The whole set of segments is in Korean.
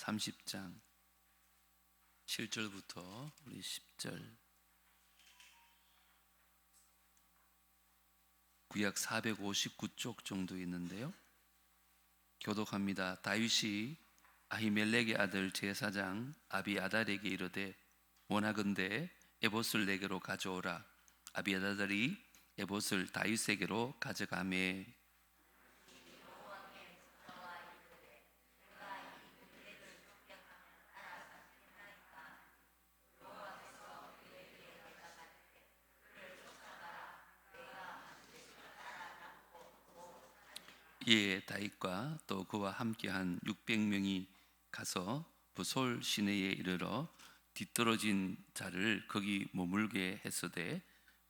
30장 7절부터 우리 10절, 구약 459쪽 정도 있는데요. 교독합니다. 다윗이 아히멜렉의 아들 제사장 아비아달에게 이르되 원하건대 에봇을 내게로 가져오라. 아비아달이 에봇을 다윗에게로 가져가매 이에 다윗과 또 그와 함께한 600명이 가서 부솔 시내에 이르러 뒤떨어진 자를 거기 머물게 했으되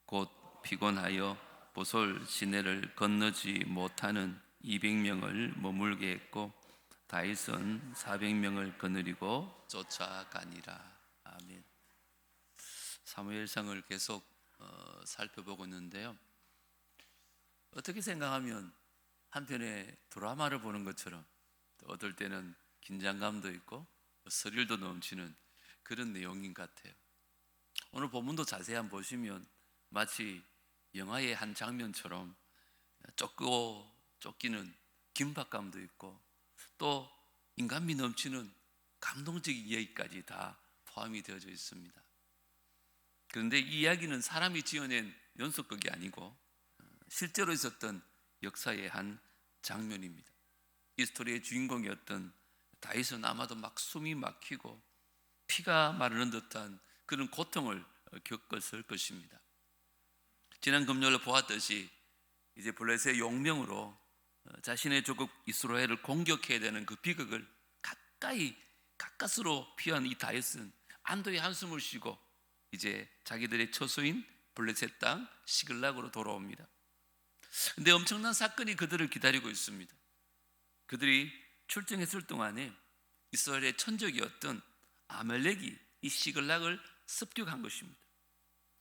곧 피곤하여 부솔 시내를 건너지 못하는 200명을 머물게 했고 다윗은 400명을 거느리고 쫓아가니라. 아멘. 사무엘상을 계속 살펴보고 있는데요. 어떻게 생각하면 한편의 드라마를 보는 것처럼, 또 어떨 때는 긴장감도 있고 스릴도 넘치는 그런 내용인 것 같아요. 오늘 본문도 자세히 한번 보시면 마치 영화의 한 장면처럼 쫓고 쫓기는 긴박감도 있고 또 인간미 넘치는 감동적인 이야기까지 다 포함이 되어져 있습니다. 그런데 이 이야기는 사람이 지어낸 연속극이 아니고 실제로 있었던 역사의 한 장면입니다. 이 스토리의 주인공이었던 다윗은 아마도 막 숨이 막히고 피가 마르는 듯한 그런 고통을 겪었을 것입니다. 지난 금요일 보았듯이 이제 블레셋의 용명으로 자신의 조국 이스라엘을 공격해야 되는 그 비극을 가까스로 피한 이 다윗은 안도의 한숨을 쉬고 이제 자기들의 처소인 블레셋 땅 시글락으로 돌아옵니다. 근데 엄청난 사건이 그들을 기다리고 있습니다. 그들이 출정했을 동안에 이스라엘의 천적이었던 아말렉이 이 시글락을 습격한 것입니다.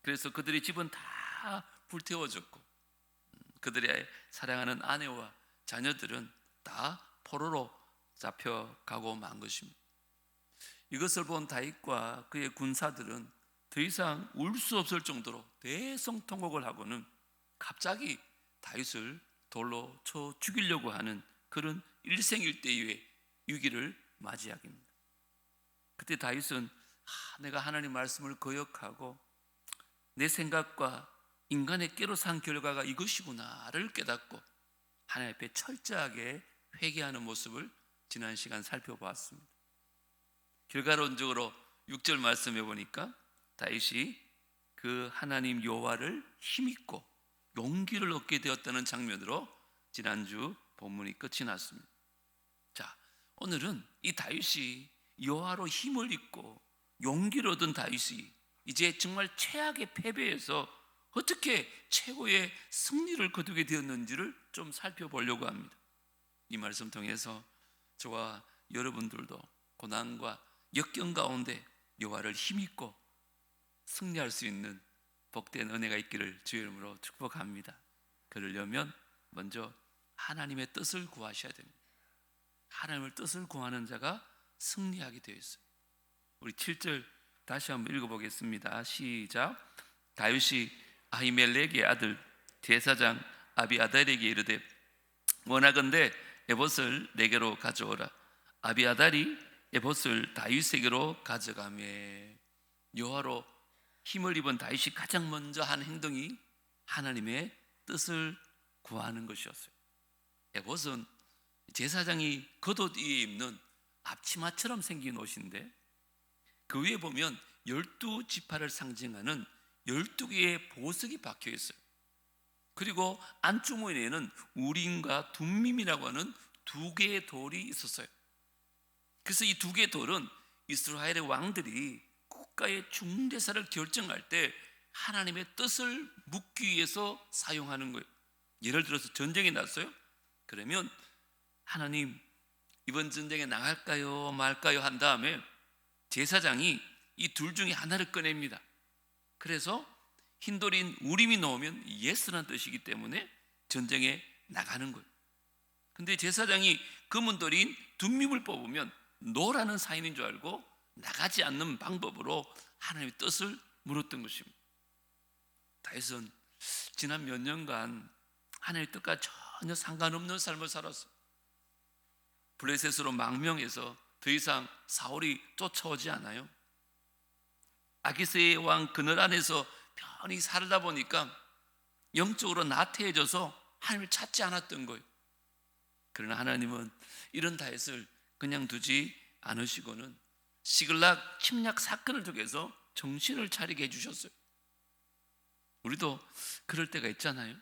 그래서 그들의 집은 다 불태워졌고 그들의 사랑하는 아내와 자녀들은 다 포로로 잡혀가고 만 것입니다. 이것을 본 다윗과 그의 군사들은 더 이상 울 수 없을 정도로 대성통곡을 하고는 갑자기 다윗을 돌로 쳐 죽이려고 하는 그런 일생일대의 위기를 맞이하게 됩니다. 그때 다윗은 내가 하나님 말씀을 거역하고 내 생각과 인간의 깨로 산 결과가 이것이구나를 깨닫고 하나님 앞에 철저하게 회개하는 모습을 지난 시간 살펴보았습니다. 결과론적으로 6절 말씀해 보니까 다윗이 그 하나님 여호와를 힘입고 용기를 얻게 되었다는 장면으로 지난주 본문이 끝이 났습니다. 자, 오늘은 이 다윗이 여호와로 힘을 입고 용기를 얻은 다윗이 이제 정말 최악의 패배에서 어떻게 최고의 승리를 거두게 되었는지를 좀 살펴보려고 합니다. 이 말씀 통해서 저와 여러분들도 고난과 역경 가운데 여호와를 힘입고 승리할 수 있는 복된 은혜가 있기를 주의 이름으로 축복합니다. 그러려면 먼저 하나님의 뜻을 구하셔야 됩니다. 하나님의 뜻을 구하는 자가 승리하게 되어 있어요. 우리 7절 다시 한번 읽어보겠습니다. 시작. 다윗이 아히멜렉의 아들 제사장 아비아달에게 이르되 원하건대 에봇을 내게로 가져오라. 아비아달이 에봇을 다윗에게로 가져가매. 여호와로 힘을 입은 다윗이 가장 먼저 한 행동이 하나님의 뜻을 구하는 것이었어요. 에봇은 제사장이 겉옷 위에 입는 앞치마처럼 생긴 옷인데 그 위에 보면 12지파를 상징하는 12개의 보석이 박혀 있어요. 그리고 안주머니에는 우림과 둠밈이라고 하는 2개의 돌이 있었어요. 그래서 이 2개의 돌은 이스라엘의 왕들이 국가의 중대사를 결정할 때 하나님의 뜻을 묻기 위해서 사용하는 거예요. 예를 들어서 전쟁이 났어요. 그러면 하나님 이번 전쟁에 나갈까요 말까요 한 다음에 제사장이 이 둘 중에 하나를 꺼냅니다. 그래서 흰돌인 우림이 나오면 예스라는 뜻이기 때문에 전쟁에 나가는 거예요. 근데 제사장이 검은 돌인 둠밈을 뽑으면 노라는 사인인 줄 알고 나가지 않는 방법으로 하나님의 뜻을 물었던 것입니다. 다윗은 지난 몇 년간 하나님의 뜻과 전혀 상관없는 삶을 살았어요. 블레셋으로 망명해서 더 이상 사울이 쫓아오지 않아요. 아기스의 왕 그늘 안에서 편히 살다 보니까 영적으로 나태해져서 하나님을 찾지 않았던 거예요. 그러나 하나님은 이런 다윗을 그냥 두지 않으시고는 시글락 침략 사건을 통해서 정신을 차리게 해주셨어요. 우리도 그럴 때가 있잖아요.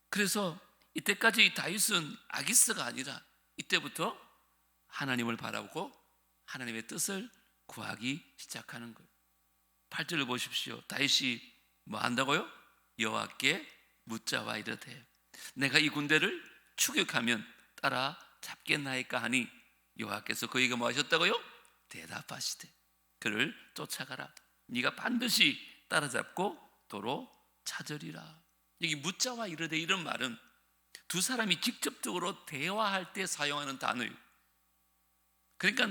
그래서 이때까지 다윗은 아기스가 아니라 이때부터 하나님을 바라보고 하나님의 뜻을 구하기 시작하는 거예요. 8절을 보십시오. 다윗이 뭐 한다고요? 여호와께 묻자와 이르되 내가 이 군대를 추격하면 따라 잡겠나이까 하니 여호와께서 그에게 뭐 하셨다고요? 대답하시되 그를 쫓아가라. 네가 반드시 따라잡고 도로 찾으리라. 여기 묻자와 이르되 이런 말은 두 사람이 직접적으로 대화할 때 사용하는 단어예요. 그러니까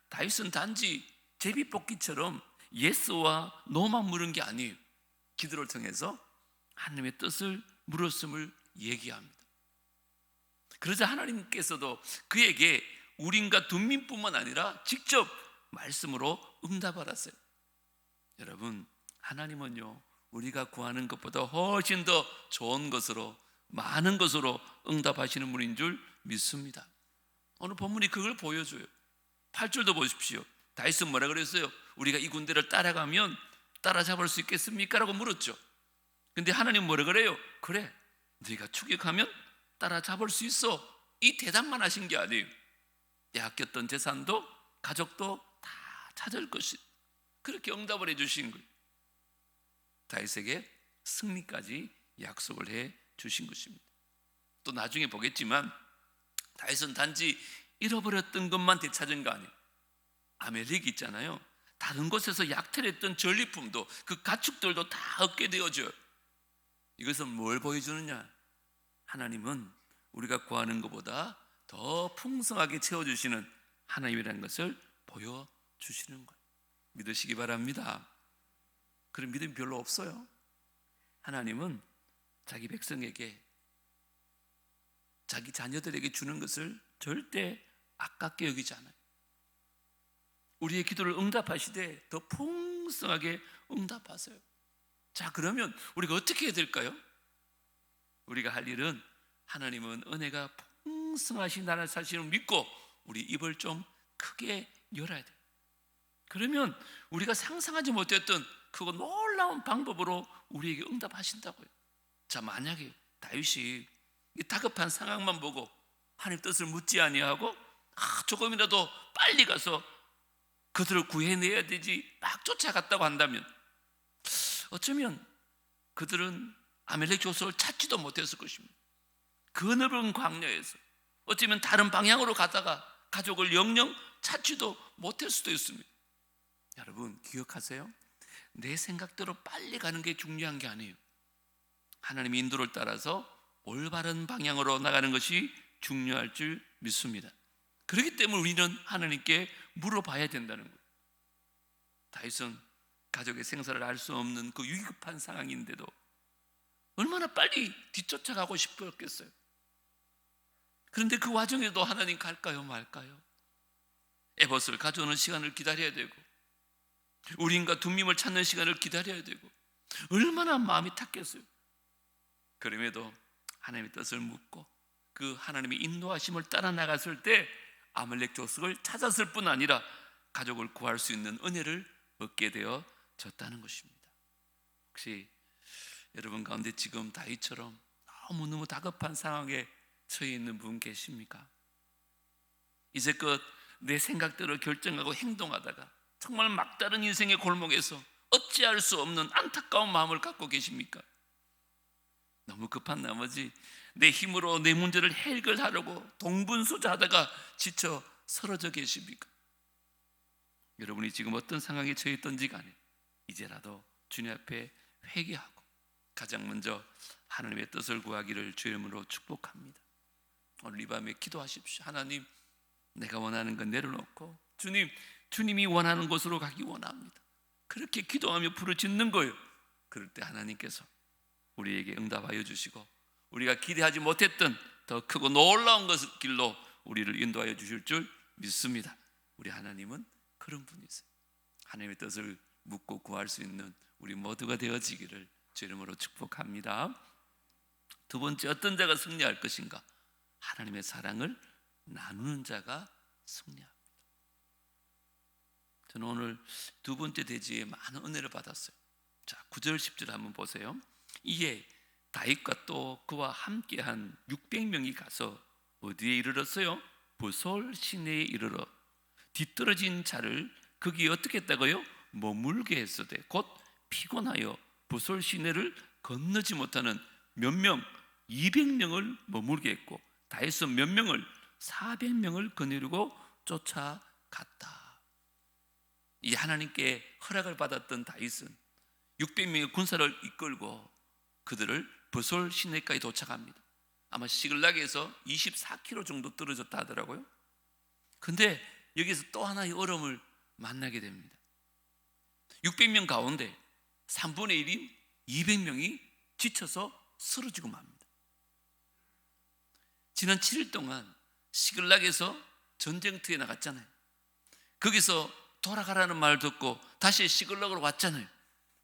다윗은 단지 제비뽑기처럼 예스와 노만 물은 게 아니에요. 기도를 통해서 하나님의 뜻을 물었음을 얘기합니다. 그러자 하나님께서도 그에게 우림과 둠민뿐만 아니라 직접 말씀으로 응답하셨어요. 여러분, 하나님은요 우리가 구하는 것보다 훨씬 더 좋은 것으로 많은 것으로 응답하시는 분인 줄 믿습니다. 오늘 본문이 그걸 보여줘요. 8절도 보십시오. 다윗은 뭐라 그랬어요? 우리가 이 군대를 따라가면 따라잡을 수 있겠습니까? 라고 물었죠. 근데 하나님 뭐라 그래요? 그래, 네가 추격하면 따라잡을 수 있어. 이 대답만 하신 게 아니에요. 빼앗겼던 재산도 가족도 다 찾을 것이, 그렇게 응답을 해주신 거예요. 다윗에게 승리까지 약속을 해 주신 것입니다. 또 나중에 보겠지만 다윗은 단지 잃어버렸던 것만 되찾은 거 아니에요. 아멜렉 있잖아요. 다른 곳에서 약탈했던 전리품도 그 가축들도 다 얻게 되어져요. 이것은 뭘 보여주느냐? 하나님은 우리가 구하는 것보다 더 풍성하게 채워주시는 하나님이라는 것을 보여주시는 거예요. 믿으시기 바랍니다. 그런 믿음이 별로 없어요. 하나님은 자기 백성에게, 자기 자녀들에게 주는 것을 절대 아깝게 여기지 않아요. 우리의 기도를 응답하시되 더 풍성하게 응답하세요. 자, 그러면 우리가 어떻게 해야 될까요? 우리가 할 일은 하나님은 은혜가 풍성하신 나라를 사실을 믿고 우리 입을 좀 크게 열어야 돼요. 그러면 우리가 상상하지 못했던 그거 놀라운 방법으로 우리에게 응답하신다고요. 자, 만약에 다윗이 이 다급한 상황만 보고 하나님 뜻을 묻지 아니하고 조금이라도 빨리 가서 그들을 구해내야 되지 막 쫓아갔다고 한다면 어쩌면 그들은 아멜렉 조소를 찾지도 못했을 것입니다. 그 넓은 광야에서 어쩌면 다른 방향으로 가다가 가족을 영영 찾지도 못할 수도 있습니다. 여러분 기억하세요? 내 생각대로 빨리 가는 게 중요한 게 아니에요. 하나님의 인도를 따라서 올바른 방향으로 나가는 것이 중요할 줄 믿습니다. 그렇기 때문에 우리는 하나님께 물어봐야 된다는 거예요. 다윗은 가족의 생사를 알 수 없는 그 위급한 상황인데도 얼마나 빨리 뒤쫓아가고 싶었겠어요. 그런데 그 와중에도 하나님 갈까요 말까요? 에봇을 가져오는 시간을 기다려야 되고 우림과 둠밈을 찾는 시간을 기다려야 되고 얼마나 마음이 탔겠어요. 그럼에도 하나님의 뜻을 묻고 그 하나님의 인도하심을 따라 나갔을 때 아말렉 족속을 찾았을 뿐 아니라 가족을 구할 수 있는 은혜를 얻게 되어졌다는 것입니다. 혹시 여러분 가운데 지금 다윗처럼 너무너무 다급한 상황에 처해 있는 분 계십니까? 이제껏 내 생각대로 결정하고 행동하다가 정말 막다른 인생의 골목에서 어찌할 수 없는 안타까운 마음을 갖고 계십니까? 너무 급한 나머지 내 힘으로 내 문제를 해결하려고 동분서주하다가 지쳐 쓰러져 계십니까? 여러분이 지금 어떤 상황에 처해 있던지 간에 이제라도 주님 앞에 회개하고 가장 먼저 하나님의 뜻을 구하기를 주의 이름으로 축복합니다. 오늘 이 밤에 기도하십시오. 하나님, 내가 원하는 건 내려놓고 주님이 원하는 곳으로 가기 원합니다. 그렇게 기도하며 부르짖는 거예요. 그럴 때 하나님께서 우리에게 응답하여 주시고 우리가 기대하지 못했던 더 크고 놀라운 길로 우리를 인도하여 주실 줄 믿습니다. 우리 하나님은 그런 분이세요. 하나님의 뜻을 묻고 구할 수 있는 우리 모두가 되어지기를 주 이름으로 축복합니다. 두 번째, 어떤 자가 승리할 것인가? 하나님의 사랑을 나누는 자가 승리합니다. 저는 오늘 두 번째 대지에 많은 은혜를 받았어요. 자, 9절 10절 한번 보세요. 이에 다윗과 또 그와 함께한 600명이 가서 어디에 이르렀어요? 보솔 시내에 이르러 뒤떨어진 자를 거기 어떻게 했다고요? 머물게 했으되 곧 피곤하여 보솔 시내를 건너지 못하는 몇 명, 200명을 머물게 했고 다윗은 몇 명을 400명을 거느리고 쫓아갔다. 이 하나님께 허락을 받았던 다윗은 600명의 군사를 이끌고 그들을 보솔 시내까지 도착합니다. 아마 시글락에서 24km 정도 떨어졌다 하더라고요. 근데 여기서 또 하나의 어려움을 만나게 됩니다. 600명 가운데 3분의 1인 200명이 지쳐서 쓰러지고 맙니다. 지난 7일 동안 시글락에서 전쟁터에 나갔잖아요. 거기서 돌아가라는 말 듣고 다시 시글락으로 왔잖아요.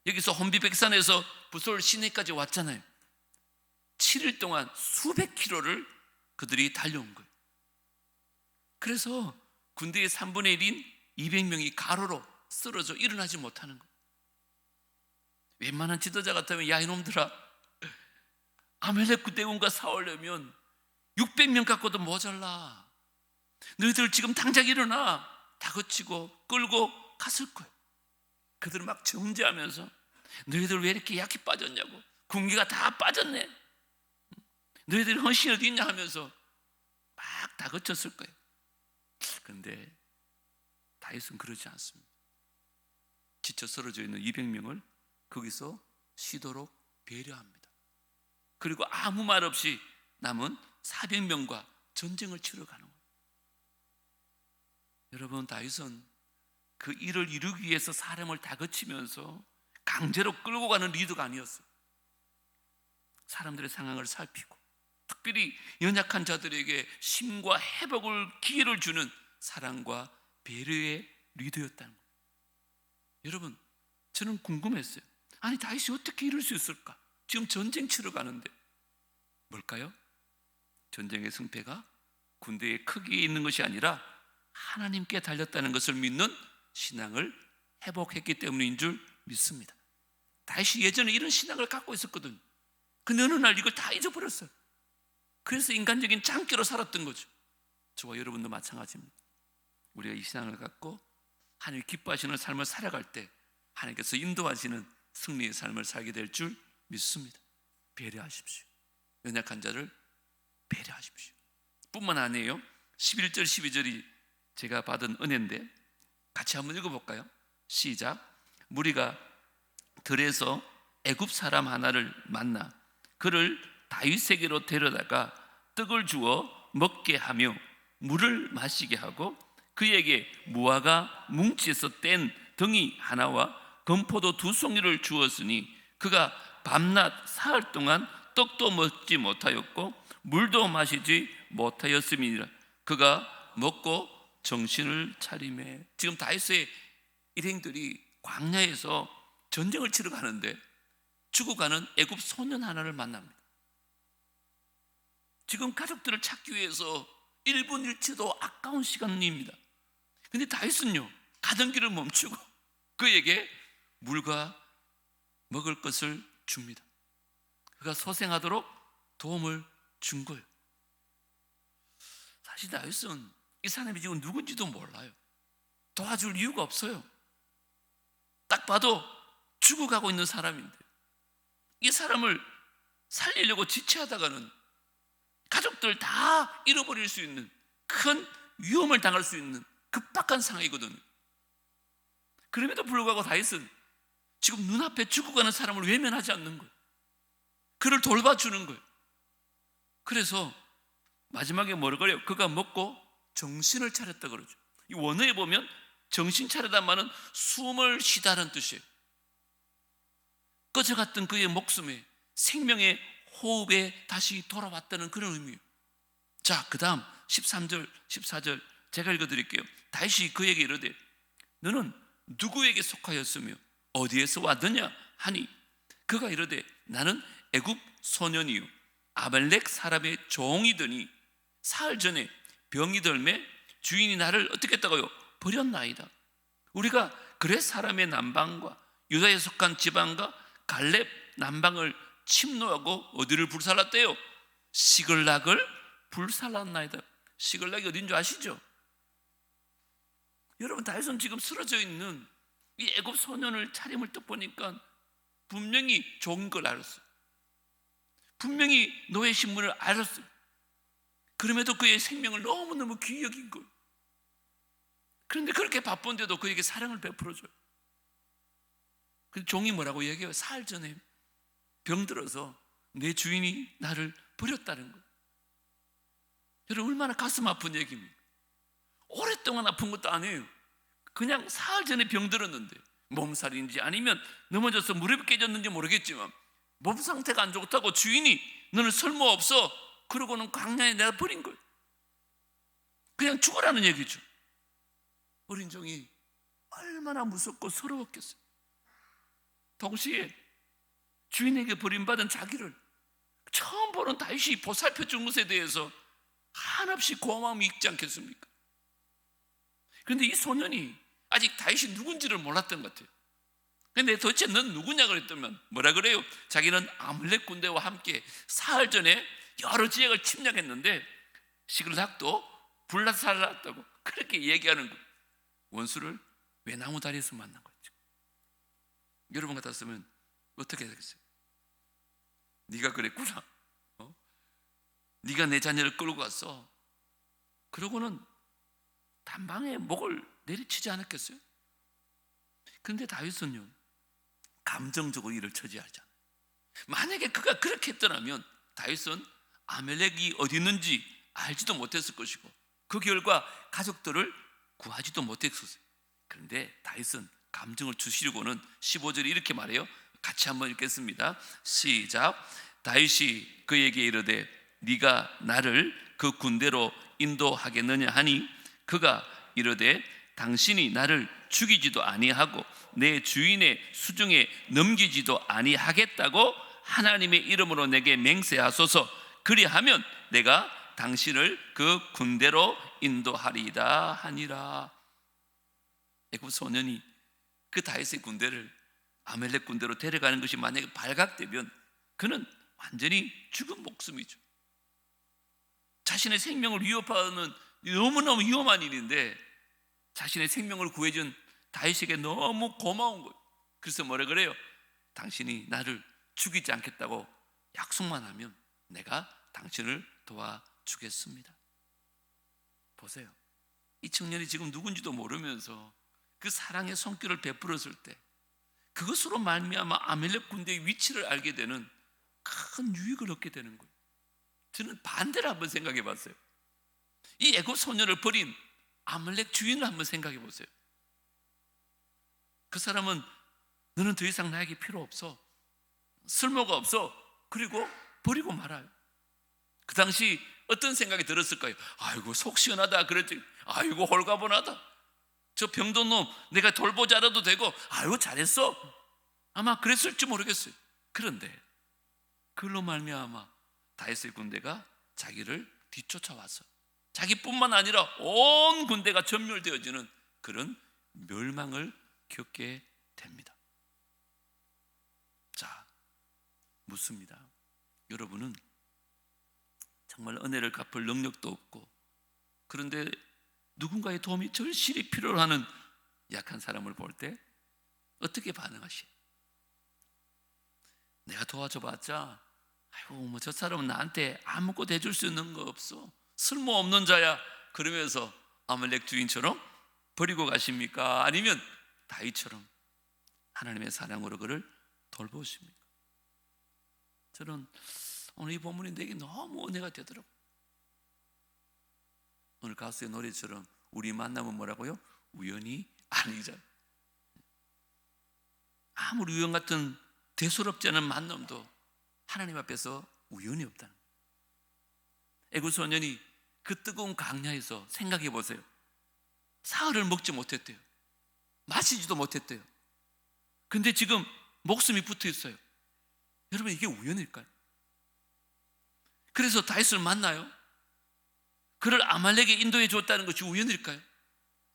여기서 혼비백산에서 부솔 시내까지 왔잖아요. 7일 동안 수백 킬로를 그들이 달려온 거예요. 그래서 군대의 3분의 1인 200명이 가로로 쓰러져 일어나지 못하는 거예요. 웬만한 지도자 같으면 야 이놈들아, 아멜렉 군대군과 싸우려면 600명 갖고도 모자라. 너희들 지금 당장 일어나. 다그치고 끌고 갔을 거예요. 그들은 막 정죄하면서 너희들 왜 이렇게 약해 빠졌냐고, 군기가 다 빠졌네, 너희들 헌신이 어디 있냐 하면서 막 다그쳤을 거예요. 그런데 다윗은 그러지 않습니다. 지쳐 쓰러져 있는 200명을 거기서 쉬도록 배려합니다. 그리고 아무 말 없이 남은 400명과 전쟁을 치러 가는 거예요. 여러분, 다윗은 그 일을 이루기 위해서 사람을 다그치면서 강제로 끌고 가는 리더가 아니었어요. 사람들의 상황을 살피고 특별히 연약한 자들에게 힘과 회복을 기회를 주는 사랑과 배려의 리더였다는 거예요. 여러분, 저는 궁금했어요. 아니 다윗이 어떻게 이럴 수 있을까? 지금 전쟁 치러 가는데. 뭘까요? 전쟁의 승패가 군대의 크기에 있는 것이 아니라 하나님께 달렸다는 것을 믿는 신앙을 회복했기 때문인 줄 믿습니다. 다윗이 예전에 이런 신앙을 갖고 있었거든요. 근데 어느 날 이걸 다 잊어버렸어요. 그래서 인간적인 장기로 살았던 거죠. 저와 여러분도 마찬가지입니다. 우리가 이 신앙을 갖고 하나님 기뻐하시는 삶을 살아갈 때 하나님께서 인도하시는 승리의 삶을 살게 될 줄 믿습니다. 배려하십시오. 연약한 자를 배려하십시오. 뿐만 아니에요. 11절 12절이 제가 받은 은혜인데 같이 한번 읽어볼까요? 시작. 무리가 들에서 애굽 사람 하나를 만나 그를 다윗에게로 데려다가 떡을 주어 먹게 하며 물을 마시게 하고 그에게 무화과 뭉치에서 뗀 덩이 하나와 건포도 2송이를 주었으니 그가 밤낮 사흘 동안 떡도 먹지 못하였고 물도 마시지 못하였음이니라. 그가 먹고 정신을 차리매. 지금 다윗의 일행들이 광야에서 전쟁을 치러 가는데 죽어가는 애굽 소년 하나를 만납니다. 지금 가족들을 찾기 위해서 1분 1초도 아까운 시간입니다. 근데 다윗은요, 가던 길을 멈추고 그에게 물과 먹을 것을 줍니다. 그가 소생하도록 도움을 준 거예요. 사실 다윗은 이 사람이 지금 누군지도 몰라요. 도와줄 이유가 없어요. 딱 봐도 죽어가고 있는 사람인데 이 사람을 살리려고 지체하다가는 가족들 다 잃어버릴 수 있는 큰 위험을 당할 수 있는 급박한 상황이거든요. 그럼에도 불구하고 다윗은 지금 눈앞에 죽어가는 사람을 외면하지 않는 거예요. 그를 돌봐주는 거예요. 그래서 마지막에 뭐라고 그래요? 그가 먹고 정신을 차렸다 그러죠. 이 원어에 보면 정신 차리다 말은 숨을 쉬다는 뜻이에요. 꺼져갔던 그의 목숨에 생명의 호흡에 다시 돌아왔다는 그런 의미예요. 자, 그 다음 13절 14절 제가 읽어드릴게요. 다시 그에게 이르되 너는 누구에게 속하였으며 어디에서 왔느냐 하니 그가 이르되 나는 애굽 소년이요 아말렉 사람의 종이더니 사흘 전에 병이 들매 주인이 나를 어떻게 했다고요? 버렸나이다. 우리가 그렛 사람의 남방과 유다에 속한 지방과 갈렙 남방을 침노하고 어디를 불살랐대요? 시글락을 불살랐나이다. 시글락이 어딘 줄 아시죠? 여러분, 다윗은 지금 쓰러져 있는 이 애굽 소년을 차림을 딱 보니까 분명히 좋은 걸 알았어요. 분명히 노예 신분을 알았어요. 그럼에도 그의 생명을 너무너무 귀히 여긴 거예요. 그런데 그렇게 바쁜데도 그에게 사랑을 베풀어줘요. 근데 종이 뭐라고 얘기해요? 사흘 전에 병들어서 내 주인이 나를 버렸다는 거예요. 여러분, 얼마나 가슴 아픈 얘기입니까? 오랫동안 아픈 것도 아니에요. 그냥 사흘 전에 병들었는데 몸살인지 아니면 넘어져서 무릎이 깨졌는지 모르겠지만 몸 상태가 안 좋다고 주인이 너는 쓸모없어 그러고는 광야에 내가 버린 거예요. 그냥 죽어라는 얘기죠. 어린 종이 얼마나 무섭고 서러웠겠어요. 동시에 주인에게 버림받은 자기를 처음 보는 다윗이 보살펴 준 것에 대해서 한없이 고마움이 있지 않겠습니까? 그런데 이 소년이 아직 다윗이 누군지를 몰랐던 것 같아요. 근데 도대체 넌 누구냐 그랬더니 뭐라 그래요? 자기는 아말렉 군대와 함께 사흘 전에 여러 지역을 침략했는데 시글락도 불살랐다고 그렇게 얘기하는 거예요. 원수를 외나무 다리에서 만난 거죠. 여러분 같았으면 어떻게 하겠어요? 네가 그랬구나. 네가 내 자녀를 끌고 갔어. 그러고는 단방에 목을 내리치지 않았겠어요? 그런데 다윗은요, 감정적으로 이를 처리하잖아요. 만약에 그가 그렇게 했더라면 다윗은 아멜렉이 어디 있는지 알지도 못했을 것이고 그 결과 가족들을 구하지도 못했었어요. 그런데 다윗은 감정을 주시려고는 15절에 이렇게 말해요. 같이 한번 읽겠습니다. 시작. 다윗이 그에게 이르되 네가 나를 그 군대로 인도하겠느냐 하니 그가 이르되 당신이 나를 죽이지도 아니하고 내 주인의 수중에 넘기지도 아니하겠다고 하나님의 이름으로 내게 맹세하소서. 그리하면 내가 당신을 그 군대로 인도하리이다 하니라. 애굽 소년이 그 다윗의 군대를 아멜렉 군대로 데려가는 것이 만약에 발각되면 그는 완전히 죽은 목숨이죠. 자신의 생명을 위협하는 너무너무 위험한 일인데 자신의 생명을 구해준 다윗에게 너무 고마운 거예요. 그래서 뭐라 그래요? 당신이 나를 죽이지 않겠다고 약속만 하면 내가 당신을 도와주겠습니다. 보세요. 이 청년이 지금 누군지도 모르면서 그 사랑의 손길을 베풀었을 때 그것으로 말미암아 아멜렉 군대의 위치를 알게 되는 큰 유익을 얻게 되는 거예요. 저는 반대로 한번 생각해 봤어요. 이 애굽 소년을 버린 아말렉 주인을 한번 생각해 보세요. 그 사람은 너는 더 이상 나에게 필요 없어, 쓸모가 없어, 그리고 버리고 말아요. 그 당시 어떤 생각이 들었을까요? 아이고 속 시원하다 그랬지. 아이고 홀가분하다. 저 병든 놈 내가 돌보지 않아도 되고 아이고 잘했어. 아마 그랬을지 모르겠어요. 그런데 그걸로 말미암아 다윗의 군대가 자기를 뒤쫓아와서 자기뿐만 아니라 온 군대가 전멸되어지는 그런 멸망을 겪게 됩니다. 자, 묻습니다. 여러분은 정말 은혜를 갚을 능력도 없고 그런데 누군가의 도움이 절실히 필요로 하는 약한 사람을 볼 때 어떻게 반응하시요? 내가 도와줘봤자 아이고 뭐 저 사람은 나한테 아무것도 해줄 수 있는 거 없어, 쓸모없는 자야, 그러면서 아말렉 주인처럼 버리고 가십니까? 아니면 다윗처럼 하나님의 사랑으로 그를 돌보십니까? 저는 오늘 이 본문이 내게 너무 은혜가 되더라고요. 오늘 가수의 노래처럼 우리 만남은 뭐라고요? 우연이 아니잖아요. 아무리 우연 같은 대수롭지 않은 만남도 하나님 앞에서 우연이 없다는 거예요. 애굽 소년이 그 뜨거운 광야에서 생각해 보세요. 사흘을 먹지 못했대요. 마시지도 못했대요. 근데 지금 목숨이 붙어 있어요. 여러분, 이게 우연일까요? 그래서 다윗을 만나요? 그를 아말렉에 인도해 줬다는 것이 우연일까요?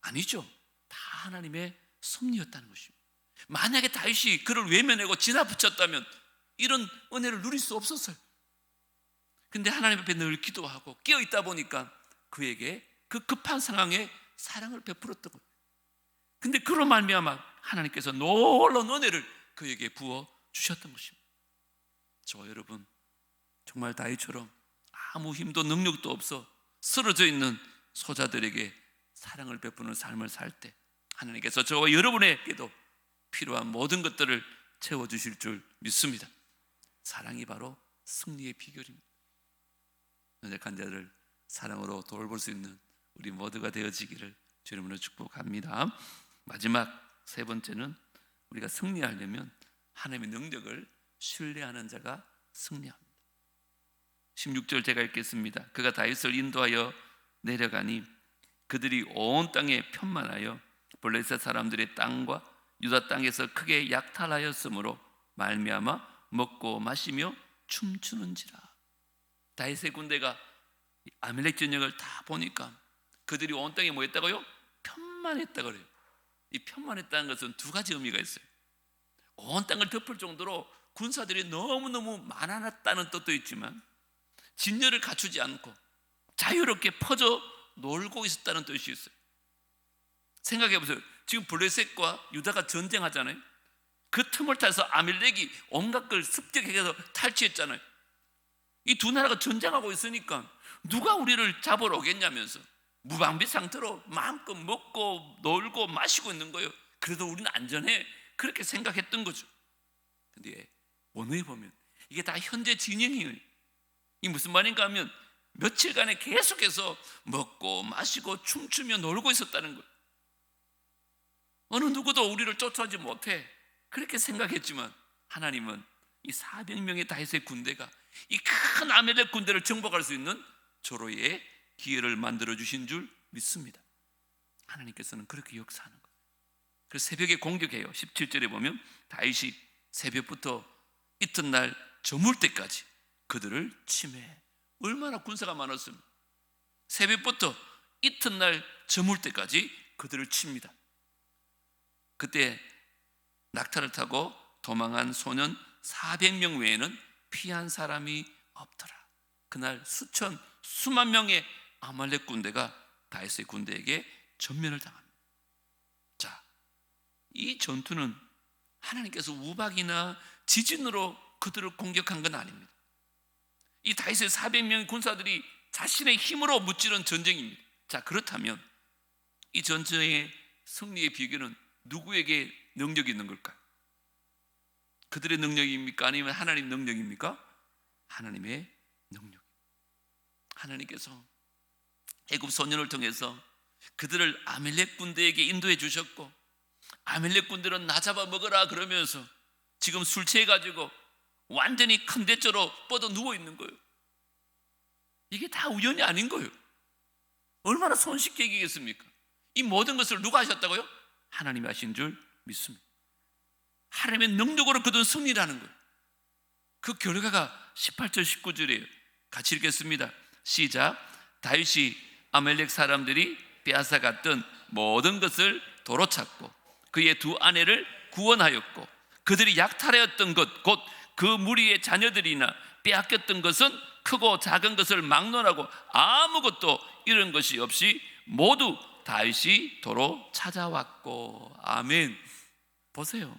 아니죠. 다 하나님의 섭리였다는 것입니다. 만약에 다윗이 그를 외면하고 진압붙였다면 이런 은혜를 누릴 수 없었어요. 근데 하나님 앞에 늘 기도하고 깨어있다 보니까 그에게 그 급한 상황에 사랑을 베풀었던 거예요. 근데 그로 말미암아 하나님께서 놀라운 은혜를 그에게 부어 주셨던 것입니다. 저와 여러분, 정말 다윗처럼 아무 힘도 능력도 없어 쓰러져 있는 소자들에게 사랑을 베푸는 삶을 살 때 하나님께서 저와 여러분에게도 필요한 모든 것들을 채워주실 줄 믿습니다. 사랑이 바로 승리의 비결입니다. 연약한 자를 사랑으로 돌볼 수 있는 우리 모두가 되어지기를 주님으로 축복합니다. 마지막 세 번째는 우리가 승리하려면 하나님의 능력을 신뢰하는 자가 승리합니다. 16절 제가 읽겠습니다. 그가 다윗을 인도하여 내려가니 그들이 온 땅에 편만하여 블레셋 사람들의 땅과 유다 땅에서 크게 약탈하였으므로 말미암아 먹고 마시며 춤추는지라. 다윗의 군대가 아말렉 전역을 다 보니까 그들이 온 땅에 뭐 했다고요? 편만했다 그래요. 이 편만했다는 것은 두 가지 의미가 있어요. 온 땅을 덮을 정도로 군사들이 너무너무 많아졌다는 뜻도 있지만 진열을 갖추지 않고 자유롭게 퍼져 놀고 있었다는 뜻이 있어요. 생각해 보세요. 지금 블레셋과 유다가 전쟁하잖아요. 그 틈을 타서 아말렉이 온갖 걸 습격해서 탈취했잖아요. 이 두 나라가 전쟁하고 있으니까 누가 우리를 잡으러 오겠냐면서 무방비 상태로 마음껏 먹고 놀고 마시고 있는 거예요. 그래도 우리는 안전해, 그렇게 생각했던 거죠. 근데 오늘 보면 이게 다 현재 진영이에요. 이 무슨 말인가 하면 며칠간에 계속해서 먹고 마시고 춤추며 놀고 있었다는 거예요. 어느 누구도 우리를 쫓아오지 못해, 그렇게 생각했지만 하나님은 이 400명의 다윗의 군대가 이 큰 아말렉 군대를 정복할 수 있는 조로의 기회를 만들어 주신 줄 믿습니다. 하나님께서는 그렇게 역사하는 거예요. 그래서 새벽에 공격해요. 17절에 보면 다윗이 새벽부터 이튿날 저물 때까지 그들을 침해. 얼마나 군사가 많았습니까? 새벽부터 이튿날 저물 때까지 그들을 칩니다. 그때 낙타를 타고 도망한 소년 400명 외에는 피한 사람이 없더라. 그날 수만 명의 아말렉 군대가 다윗의 군대에게 전면을 당합니다. 자, 이 전투는 하나님께서 우박이나 지진으로 그들을 공격한 건 아닙니다. 이 다윗의 400명의 군사들이 자신의 힘으로 무찌른 전쟁입니다. 자, 그렇다면 이 전쟁의 승리의 비결은 누구에게 능력이 있는 걸까요? 그들의 능력입니까? 아니면 하나님의 능력입니까? 하나님의 능력. 하나님께서 애굽 소년을 통해서 그들을 아말렉 군대에게 인도해 주셨고, 아말렉 군대는 나 잡아 먹어라 그러면서 지금 술 취해가지고 완전히 큰 대처로 뻗어 누워 있는 거예요. 이게 다 우연이 아닌 거예요. 얼마나 손쉽게 이기겠습니까? 이 모든 것을 누가 하셨다고요? 하나님이 하신 줄 믿습니다. 하나님의 능력으로 그들은 승리라는 거예요. 그 결과가 18절 19절이에요. 같이 읽겠습니다. 시작. 다윗이 아말렉 사람들이 빼앗아갔던 모든 것을 도로 찾고 그의 두 아내를 구원하였고 그들이 약탈하였던 것 곧 그 무리의 자녀들이나 빼앗겼던 것은 크고 작은 것을 막론하고 아무것도 잃은 것이 없이 모두 다윗이 도로 찾아왔고. 아멘. 보세요.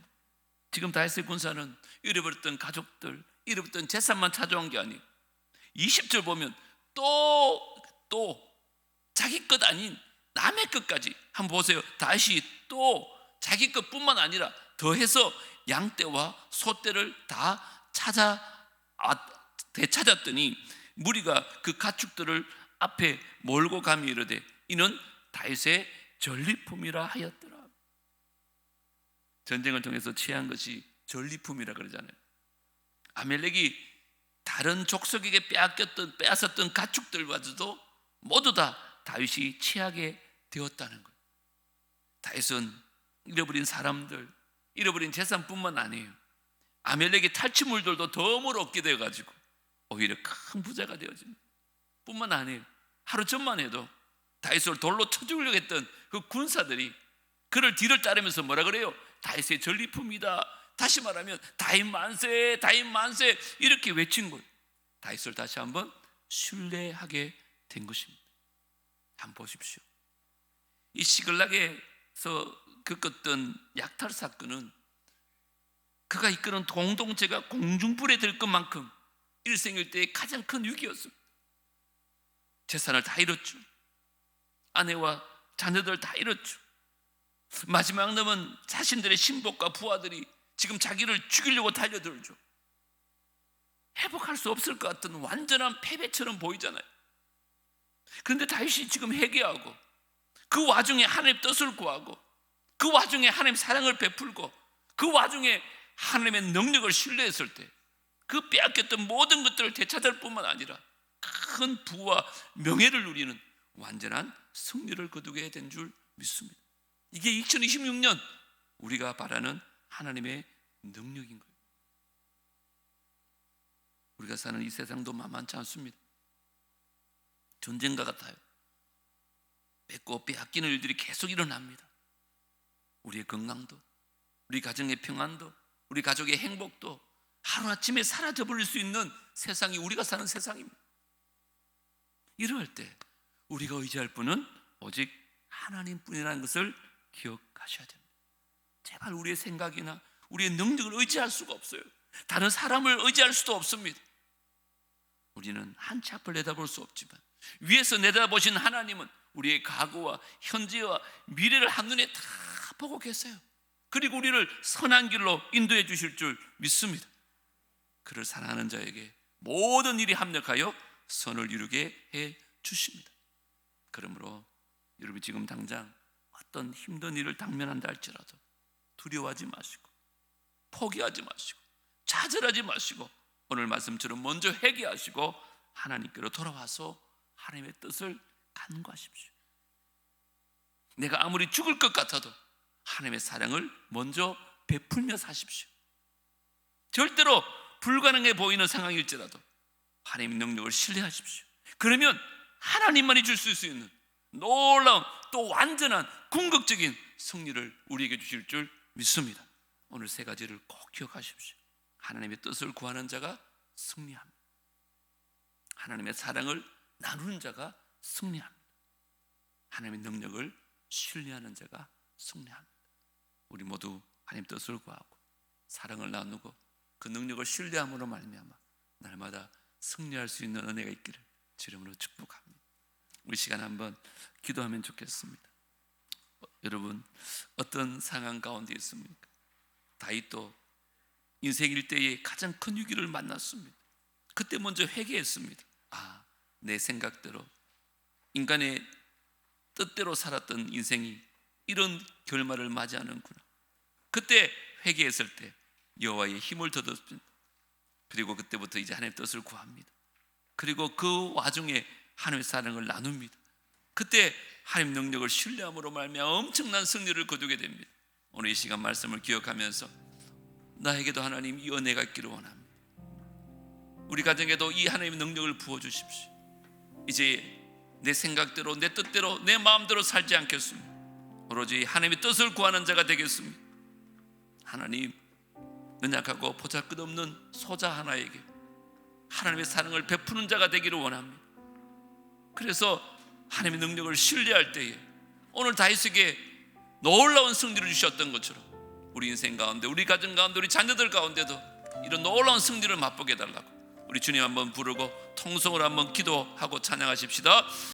지금 다윗의 군사는 잃어버렸던 가족들, 잃어버렸던 재산만 찾아온 게 아니에요. 20절 보면 또 자기 것 아닌 남의 것까지 한번 보세요. 다윗이 또 자기 것뿐만 아니라 더해서 양떼와 소떼를 다 되찾았더니 무리가 그 가축들을 앞에 몰고 가며 이르되 이는 다윗의 전리품이라 하였더라. 전쟁을 통해서 취한 것이 전리품이라 그러잖아요. 아멜렉이 다른 족속에게 빼앗았던 가축들과도 모두 다 다윗이 취하게 되었다는 거예요. 다윗은 잃어버린 사람들, 잃어버린 재산뿐만 아니에요. 아멜렉의 탈취물들도 덤으로 얻게 되어가지고 오히려 큰 부자가 되어집니다. 뿐만 아니에요. 하루 전만 해도 다윗을 돌로 쳐 죽으려고 했던 그 군사들이 그를 뒤를 따르면서 뭐라 그래요? 다윗의 전리품이다. 다시 말하면 다윗 만세, 다윗 만세 이렇게 외친 거예요. 다윗을 다시 한번 신뢰하게 된 것입니다. 한번 보십시오. 이 시글락에서 겪었던 약탈 사건은 그가 이끄는 공동체가 공중불에 들 것만큼 일생일대의 가장 큰 위기였습니다. 재산을 다 잃었죠. 아내와 자녀들 다 잃었죠. 마지막 남은 자신들의 신복과 부하들이 지금 자기를 죽이려고 달려들죠. 회복할 수 없을 것 같은 완전한 패배처럼 보이잖아요. 그런데 다윗이 지금 회개하고 그 와중에 하나님의 뜻을 구하고 그 와중에 하나님의 사랑을 베풀고 그 와중에 하나님의 능력을 신뢰했을 때 그 빼앗겼던 모든 것들을 되찾을 뿐만 아니라 큰 부와 명예를 누리는 완전한 승리를 거두게 된 줄 믿습니다. 이게 2026년 우리가 바라는 하나님의 능력인 거예요. 우리가 사는 이 세상도 만만치 않습니다. 전쟁과 같아요. 뺏고 빼앗기는 일들이 계속 일어납니다. 우리의 건강도, 우리 가정의 평안도, 우리 가족의 행복도 하루아침에 사라져버릴 수 있는 세상이 우리가 사는 세상입니다. 이럴 때 우리가 의지할 분은 오직 하나님뿐이라는 것을 기억하셔야 됩니다. 제발 우리의 생각이나 우리의 능력을 의지할 수가 없어요. 다른 사람을 의지할 수도 없습니다. 우리는 한치 앞을 내다볼 수 없지만 위에서 내다보신 하나님은 우리의 과거와 현재와 미래를 한눈에 다 보고 계세요. 그리고 우리를 선한 길로 인도해 주실 줄 믿습니다. 그를 사랑하는 자에게 모든 일이 합력하여 선을 이루게 해 주십니다. 그러므로 여러분이 지금 당장 어떤 힘든 일을 당면한다 할지라도 두려워하지 마시고 포기하지 마시고 좌절하지 마시고 오늘 말씀처럼 먼저 회개하시고 하나님께로 돌아와서 하나님의 뜻을 간구하십시오. 내가 아무리 죽을 것 같아도 하나님의 사랑을 먼저 베풀며 사십시오. 절대로 불가능해 보이는 상황일지라도 하나님의 능력을 신뢰하십시오. 그러면 하나님만이 줄 수 있는 놀라운 또 완전한 궁극적인 승리를 우리에게 주실 줄 믿습니다. 오늘 세 가지를 꼭 기억하십시오. 하나님의 뜻을 구하는 자가 승리합니다. 하나님의 사랑을 나누는 자가 승리합니다. 하나님의 능력을 신뢰하는 자가 승리합니다. 우리 모두 하나님 뜻을 구하고 사랑을 나누고 그 능력을 신뢰함으로 말미암아 날마다 승리할 수 있는 은혜가 있기를 주님으로 축복합니다. 우리 시간 한번 기도하면 좋겠습니다. 여러분 어떤 상황 가운데 있습니까? 다윗도 인생 일대에 가장 큰 위기를 만났습니다. 그때 먼저 회개했습니다. 내 생각대로 인간의 뜻대로 살았던 인생이 이런 결말을 맞이하는구나. 그때 회개했을 때 여호와의 힘을 얻었습니다. 그리고 그때부터 이제 하나님의 뜻을 구합니다. 그리고 그 와중에 하나님의 사랑을 나눕니다. 그때 하나님 능력을 신뢰함으로 말미암아 엄청난 승리를 거두게 됩니다. 오늘 이 시간 말씀을 기억하면서 나에게도 하나님 이 은혜가 있기를 원합니다. 우리 가정에도 이 하나님의 능력을 부어주십시오. 이제 내 생각대로 내 뜻대로 내 마음대로 살지 않겠습니다. 오로지 하나님의 뜻을 구하는 자가 되겠습니다. 하나님 연약하고 보잘것없는 소자 하나에게 하나님의 사랑을 베푸는 자가 되기를 원합니다. 그래서 하나님의 능력을 신뢰할 때에 오늘 다윗에게 놀라운 승리를 주셨던 것처럼 우리 인생 가운데 우리 가정 가운데 우리 자녀들 가운데도 이런 놀라운 승리를 맛보게 해달라고 우리 주님 한번 부르고 통성으로 한번 기도하고 찬양하십시다.